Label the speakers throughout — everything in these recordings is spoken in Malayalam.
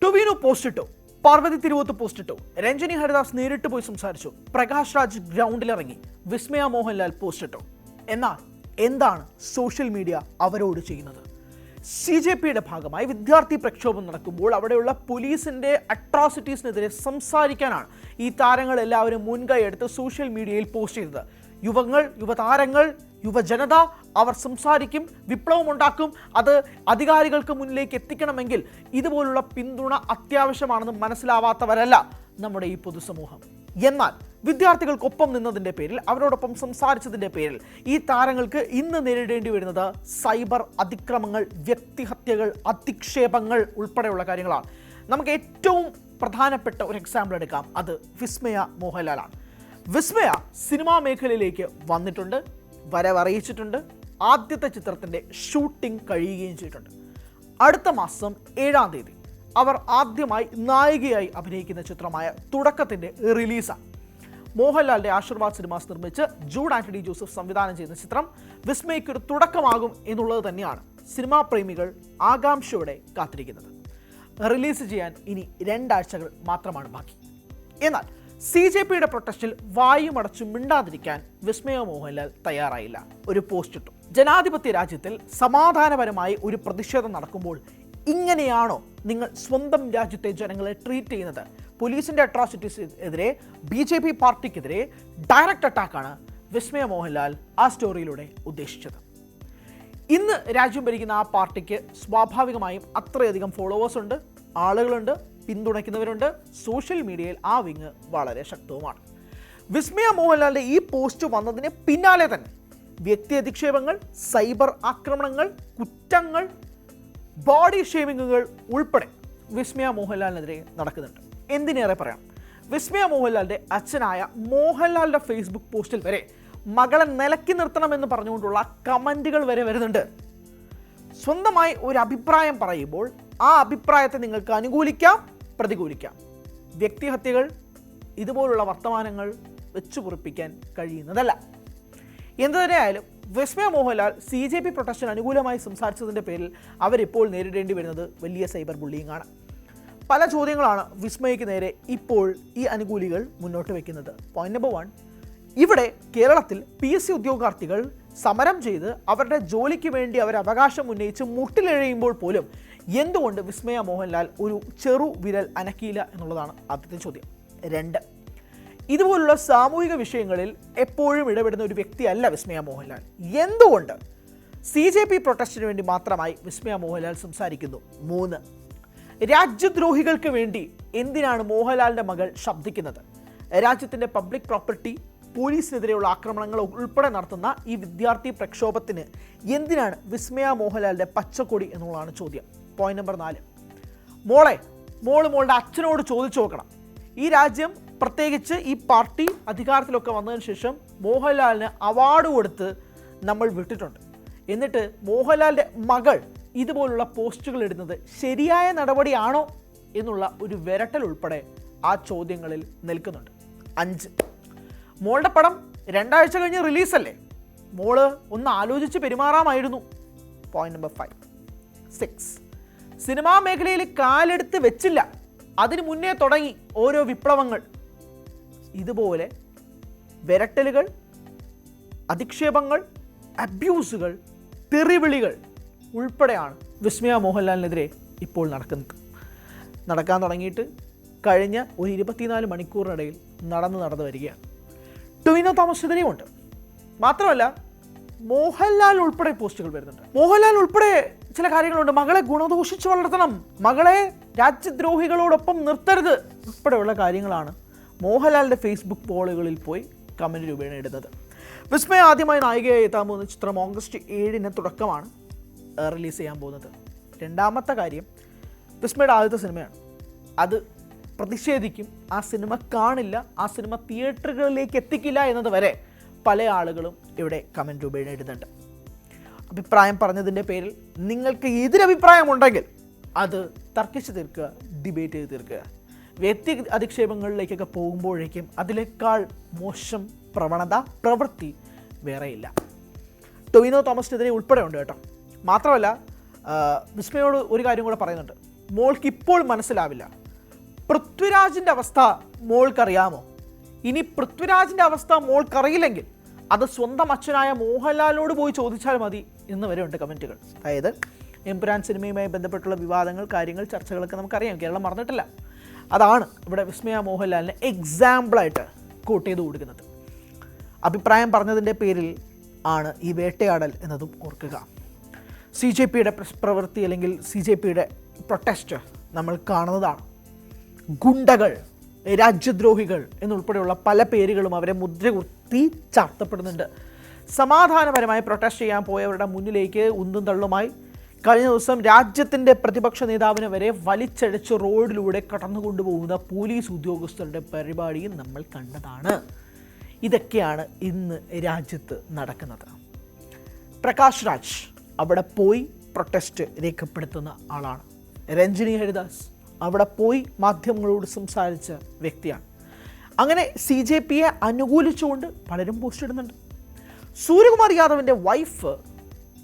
Speaker 1: ടൊവിനോ പോസ്റ്റ് ഇട്ടു, പാർവതി തിരുവോത്ത് പോസ്റ്റ് ഇട്ടു, രഞ്ജനി ഹരിദാസ് നേരിട്ട് പോയി സംസാരിച്ചു, പ്രകാശ് രാജ് ഗ്രൗണ്ടിലിറങ്ങി, വിസ്മയ മോഹൻലാൽ പോസ്റ്റ് ഇട്ടു. എന്നാൽ എന്താണ് സോഷ്യൽ മീഡിയ അവരോട് ചെയ്യുന്നത്? CJPയുടെ ഭാഗമായി വിദ്യാർത്ഥി പ്രക്ഷോഭം നടക്കുമ്പോൾ അവിടെയുള്ള പോലീസിന്റെ അട്രോസിറ്റീസിനെതിരെ സംസാരിക്കാനാണ് ഈ താരങ്ങൾ എല്ലാവരും മുൻകൈ എടുത്ത് സോഷ്യൽ മീഡിയയിൽ പോസ്റ്റ് ചെയ്തത്. യുവങ്ങൾ, യുവതാരങ്ങൾ, യുവജനത അവർ സംസാരിക്കും, വിപ്ലവമുണ്ടാക്കും. അത് അധികാരികൾക്ക് മുന്നിലേക്ക് എത്തിക്കണമെങ്കിൽ ഇതുപോലുള്ള പിന്തുണ അത്യാവശ്യമാണെന്ന് മനസ്സിലാവാത്തവരല്ല നമ്മുടെ ഈ പൊതുസമൂഹം. എന്നാൽ വിദ്യാർത്ഥികൾക്കൊപ്പം നിന്നതിൻ്റെ പേരിൽ, അവരോടൊപ്പം സംസാരിച്ചതിൻ്റെ പേരിൽ ഈ താരങ്ങൾക്ക് ഇന്ന് നേരിടേണ്ടി വരുന്നത് സൈബർ അതിക്രമങ്ങൾ, വ്യക്തിഹത്യകൾ, അധിക്ഷേപങ്ങൾ ഉൾപ്പെടെയുള്ള കാര്യങ്ങളാണ്. നമുക്ക് ഏറ്റവും പ്രധാനപ്പെട്ട ഒരു എക്സാമ്പിൾ എടുക്കാം. അത് വിസ്മയ മോഹൻലാലാണ്. വിസ്മയ സിനിമാ മേഖലയിലേക്ക് വന്നിട്ടുണ്ട്, വരവറിയിച്ചിട്ടുണ്ട്. ആദ്യത്തെ ചിത്രത്തിൻ്റെ ഷൂട്ടിംഗ് കഴിയുകയും ചെയ്തിട്ടുണ്ട്. അടുത്ത മാസം 7-ാം തീയതി അവർ ആദ്യമായി നായികയായി അഭിനയിക്കുന്ന ചിത്രമായ തുടക്കത്തിൻ്റെ റിലീസാണ്. മോഹൻലാലിൻ്റെ ആശീർവാദ് സിനിമാസ് നിർമ്മിച്ച് ജൂഡ് ആന്റണി ജോസഫ് സംവിധാനം ചെയ്യുന്ന ചിത്രം വിസ്മയ്ക്കൊരു തുടക്കമാകും എന്നുള്ളത് തന്നെയാണ് സിനിമാ പ്രേമികൾ ആകാംക്ഷയോടെ കാത്തിരിക്കുന്നത്. റിലീസ് ചെയ്യാൻ ഇനി 2 ആഴ്ചകൾ മാത്രമാണ് ബാക്കി. എന്നാൽ CJPയുടെ പ്രൊട്ടസ്റ്റിൽ വായുമടച്ചു മിണ്ടാതിരിക്കാൻ വിസ്മയ മോഹൻലാൽ തയ്യാറായില്ല. ഒരു പോസ്റ്റ് ഇട്ടു. ജനാധിപത്യ രാജ്യത്തിൽ സമാധാനപരമായി ഒരു പ്രതിഷേധം നടക്കുമ്പോൾ ഇങ്ങനെയാണോ നിങ്ങൾ സ്വന്തം രാജ്യത്തെ ജനങ്ങളെ ട്രീറ്റ് ചെയ്യുന്നത്? പോലീസിൻ്റെ അട്രോസിറ്റീസ് എതിരെ, BJP പാർട്ടിക്കെതിരെ ഡയറക്റ്റ് അറ്റാക്കാണ് വിസ്മയ മോഹൻലാൽ ആ സ്റ്റോറിയിലൂടെ ഉദ്ദേശിച്ചത്. ഇന്ന് രാജ്യം ഭരിക്കുന്ന ആ പാർട്ടിക്ക് സ്വാഭാവികമായും അത്രയധികം ഫോളോവേഴ്സ് ഉണ്ട്, ആളുകളുണ്ട്, പിന്തുണയ്ക്കുന്നവരുണ്ട്. സോഷ്യൽ മീഡിയയിൽ ആ വിങ് വളരെ ശക്തവുമാണ്. വിസ്മയ മോഹൻലാലിൻ്റെ ഈ പോസ്റ്റ് വന്നതിന് പിന്നാലെ തന്നെ വ്യക്തി അധിക്ഷേപങ്ങൾ, സൈബർ ആക്രമണങ്ങൾ, കുറ്റങ്ങൾ, ബോഡി ഷേമിങ്ങുകൾ ഉൾപ്പെടെ വിസ്മയ മോഹൻലാലിനെതിരെ നടക്കുന്നുണ്ട്. എന്തിനേറെ പറയാം, വിസ്മയ മോഹൻലാലിൻ്റെ അച്ഛനായ മോഹൻലാലിൻ്റെ ഫേസ്ബുക്ക് പോസ്റ്റിൽ വരെ മകളെ നിലക്കി നിർത്തണമെന്ന് പറഞ്ഞുകൊണ്ടുള്ള കമൻറ്റുകൾ വരെ വരുന്നുണ്ട്. സ്വന്തമായി ഒരു അഭിപ്രായം പറയുമ്പോൾ ആ അഭിപ്രായത്തെ നിങ്ങൾക്ക് അനുകൂലിക്കാം, പ്രതികൂലിക്കാം. വ്യക്തിഹത്യകൾ, ഇതുപോലുള്ള വർത്തമാനങ്ങൾ വെച്ചു കുറിപ്പിക്കാൻ കഴിയുന്നതല്ല. എന്തു തന്നെയായാലും വിസ്മയ മോഹൻലാൽ CJP പ്രൊട്ടസ്റ്റിന് അനുകൂലമായി സംസാരിച്ചതിൻ്റെ പേരിൽ അവരിപ്പോൾ നേരിടേണ്ടി വരുന്നത് വലിയ സൈബർ ബുള്ളിയിങ് ആണ്. പല ചോദ്യങ്ങളാണ് വിസ്മയയ്ക്ക് നേരെ ഇപ്പോൾ ഈ അനുകൂലികൾ മുന്നോട്ട് വയ്ക്കുന്നത്. പോയിന്റ് നമ്പർ 1, ഇവിടെ കേരളത്തിൽ PSC ഉദ്യോഗാർത്ഥികൾ സമരം ചെയ്ത് അവരുടെ ജോലിക്ക് വേണ്ടി അവർ അവകാശം ഉന്നയിച്ച് മുട്ടിലെഴയുമ്പോൾ പോലും എന്തുകൊണ്ട് വിസ്മയ മോഹൻലാൽ ഒരു ചെറു വിരൽ അനക്കിയില്ല എന്നുള്ളതാണ് ആദ്യത്തെ ചോദ്യം. 2, ഇതുപോലുള്ള സാമൂഹിക വിഷയങ്ങളിൽ എപ്പോഴും ഇടപെടുന്ന ഒരു വ്യക്തിയല്ല വിസ്മയ മോഹൻലാൽ. എന്തുകൊണ്ട് CJP പ്രൊട്ടസ്റ്റിന് വേണ്ടി മാത്രമായി വിസ്മയ മോഹൻലാൽ സംസാരിക്കുന്നു? 3, രാജ്യദ്രോഹികൾക്ക് വേണ്ടി എന്തിനാണ് മോഹൻലാലിൻ്റെ മകൾ ശബ്ദിക്കുന്നത്? രാജ്യത്തിൻ്റെ പബ്ലിക് പ്രോപ്പർട്ടി, പോലീസിനെതിരെയുള്ള ആക്രമണങ്ങൾ ഉൾപ്പെടെ നടത്തുന്ന ഈ വിദ്യാർത്ഥി പ്രക്ഷോഭത്തിന് എന്തിനാണ് വിസ്മയ മോഹൻലാലിൻ്റെ പച്ചക്കൊടി എന്നുള്ളതാണ് ചോദ്യം. പോയിന്റ് നമ്പർ 4, മോളുടെ അച്ഛനോട് ചോദിച്ചു നോക്കണം. ഈ രാജ്യം, പ്രത്യേകിച്ച് ഈ പാർട്ടി അധികാരത്തിലൊക്കെ വന്നതിന് ശേഷം മോഹൻലാലിന് അവാർഡ് കൊടുത്ത് നമ്മൾ വിട്ടിട്ടുണ്ട്. എന്നിട്ട് മോഹൻലാലിൻ്റെ മകൾ ഇതുപോലുള്ള പോസ്റ്റുകൾ ഇടുന്നത് ശരിയായ നടപടിയാണോ എന്നുള്ള ഒരു വിരട്ടൽ ഉൾപ്പെടെ ആ ചോദ്യങ്ങളിൽ നിൽക്കുന്നുണ്ട്. 5, മോളുടെ പടം 2 ആഴ്ച കഴിഞ്ഞ് റിലീസല്ലേ, മോള് ഒന്ന് ആലോചിച്ച് പെരുമാറാമായിരുന്നു. Point number 5. 6, സിനിമാ മേഖലയിൽ കാലെടുത്ത് വെച്ചില്ല, അതിനു മുന്നേ തുടങ്ങി ഓരോ വിപ്ലവങ്ങൾ. ഇതുപോലെ വിരട്ടലുകൾ, അധിക്ഷേപങ്ങൾ, അബ്യൂസുകൾ, തെറിവിളികൾ ഉൾപ്പെടെയാണ് വിസ്മയ മോഹൻലാലിനെതിരെ ഇപ്പോൾ നടക്കാൻ തുടങ്ങിയിട്ട് കഴിഞ്ഞ ഒരു 24 മണിക്കൂറിനിടയിൽ നടന്നു വരികയാണ്. ടൊവിനോ തോമസിനെതിരെയും ഉണ്ട്. മാത്രമല്ല മോഹൻലാൽ ഉൾപ്പെടെ പോസ്റ്റുകൾ വരുന്നുണ്ട്. മോഹൻലാൽ ഉൾപ്പെടെ ചില കാര്യങ്ങളുണ്ട്. മകളെ ഗുണദോഷിച്ച് വളർത്തണം, മകളെ രാജ്യദ്രോഹികളോടൊപ്പം നിർത്തരുത് ഉൾപ്പെടെയുള്ള കാര്യങ്ങളാണ് മോഹൻലാലിൻ്റെ ഫേസ്ബുക്ക് പോളുകളിൽ പോയി കമൻറ്റ് രൂപേണ ഇടുന്നത്. വിസ്മയ ആദ്യമായി നായികയായി എത്താൻ പോകുന്ന ചിത്രം ഓഗസ്റ്റ് 7-ന് തുടക്കമാണ് റിലീസ് ചെയ്യാൻ പോകുന്നത്. 2ാമത്തെ കാര്യം, വിസ്മയുടെ ആദ്യത്തെ സിനിമയാണ്. അത് പ്രതിഷേധിക്കും, ആ സിനിമ കാണില്ല, ആ സിനിമ തിയേറ്ററുകളിലേക്ക് എത്തിക്കില്ല എന്നത് വരെ പല ആളുകളും ഇവിടെ കമൻറ്റ് രൂപേണ ഇടുന്നുണ്ട്. അഭിപ്രായം പറഞ്ഞതിൻ്റെ പേരിൽ നിങ്ങൾക്ക് എതിരഭിപ്രായമുണ്ടെങ്കിൽ അത് തർക്കിച്ച് തീർക്കുക, ഡിബേറ്റ് ചെയ്ത് തീർക്കുക. വ്യക്തി അധിക്ഷേപങ്ങളിലേക്കൊക്കെ പോകുമ്പോഴേക്കും അതിനേക്കാൾ മോശം പ്രവൃത്തി വേറെയില്ല. ടൊവിനോ തോമസിനെതിരെ ഉൾപ്പെടെ ഉണ്ട് കേട്ടോ. മാത്രമല്ല വിസ്മയോട് ഒരു കാര്യം കൂടെ പറയുന്നുണ്ട്. മോൾക്ക് ഇപ്പോൾ മനസ്സിലാവില്ല. പൃഥ്വിരാജിൻ്റെ അവസ്ഥ മോൾക്കറിയാമോ? ഇനി പൃഥ്വിരാജിൻ്റെ അവസ്ഥ മോൾക്കറിയില്ലെങ്കിൽ അത് സ്വന്തം അച്ഛനായ മോഹൻലാലിനോട് പോയി ചോദിച്ചാൽ മതി എന്ന് വരെയുണ്ട് കമൻറ്റുകൾ. അതായത് എമ്പുരാൻ സിനിമയുമായി ബന്ധപ്പെട്ടുള്ള വിവാദങ്ങൾ, കാര്യങ്ങൾ, ചർച്ചകളൊക്കെ നമുക്കറിയാം, കേരളം മറന്നിട്ടില്ല. അതാണ് ഇവിടെ വിസ്മയ മോഹൻലാലിനെ എക്സാമ്പിളായിട്ട് കോട്ട് ചെയ്ത് കൊടുക്കുന്നത്. അഭിപ്രായം പറഞ്ഞതിൻ്റെ പേരിൽ ആണ് ഈ വേട്ടയാടൽ എന്നതും ഓർക്കുക. CJPയുടെ പ്രവൃത്തി അല്ലെങ്കിൽ CJPയുടെ പ്രൊട്ടസ്റ്റ് നമ്മൾ കാണുന്നതാണ്. ഗുണ്ടകൾ, രാജ്യദ്രോഹികൾ എന്നുൾപ്പെടെയുള്ള പല പേരുകളും അവരെ മുദ്രകുത്തി ചാർത്തപ്പെടുന്നുണ്ട്. സമാധാനപരമായി പ്രൊട്ടസ്റ്റ് ചെയ്യാൻ പോയവരുടെ മുന്നിലേക്ക് ഉന്തും തള്ളുമായി കഴിഞ്ഞ ദിവസം രാജ്യത്തിൻ്റെ പ്രതിപക്ഷ നേതാവിനെ വരെ വലിച്ചഴച്ച് റോഡിലൂടെ കടന്നുകൊണ്ടുപോകുന്ന പോലീസ് ഉദ്യോഗസ്ഥരുടെ പരിപാടിയും നമ്മൾ കണ്ടതാണ്. ഇതൊക്കെയാണ് ഇന്ന് രാജ്യത്ത് നടക്കുന്നത്. പ്രകാശ് രാജ് അവിടെ പോയി പ്രൊട്ടസ്റ്റ് രേഖപ്പെടുത്തുന്ന ആളാണ്. രഞ്ജിനി ഹരിദാസ് അവിടെ പോയി മാധ്യമങ്ങളോട് സംസാരിച്ച വ്യക്തിയാണ്. അങ്ങനെ CJPയെ അനുകൂലിച്ചുകൊണ്ട് പലരും പോസ്റ്റ് ഇടുന്നുണ്ട്. സൂര്യകുമാർ യാദവിൻ്റെ വൈഫ്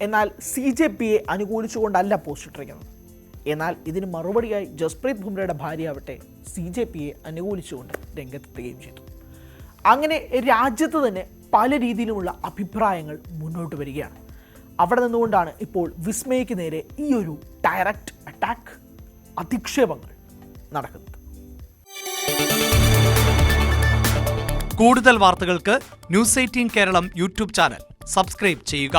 Speaker 1: എന്നാൽ CJPയെ അനുകൂലിച്ചുകൊണ്ടല്ല പോസ്റ്റ് ഇട്ടിരിക്കുന്നത്. എന്നാൽ ഇതിന് മറുപടിയായി ജസ്പ്രീത് ബുംറയുടെ ഭാര്യയാവട്ടെ CJPയെ അനുകൂലിച്ചുകൊണ്ട് രംഗത്തെത്തുകയും ചെയ്തു. അങ്ങനെ രാജ്യത്ത് തന്നെ പല രീതിയിലുമുള്ള അഭിപ്രായങ്ങൾ മുന്നോട്ട് വരികയാണ്. അവിടെ നിന്നുകൊണ്ടാണ് ഇപ്പോൾ വിസ്മയയ്ക്ക് നേരെ ഈ ഒരു ഡയറക്റ്റ് അറ്റാക്ക്, അധിക്ഷേപങ്ങൾ നടക്കുന്നത്.
Speaker 2: കൂടുതൽ വാർത്തകൾക്ക് News 18 Keralam YouTube channel subscribe ചെയ്യുക.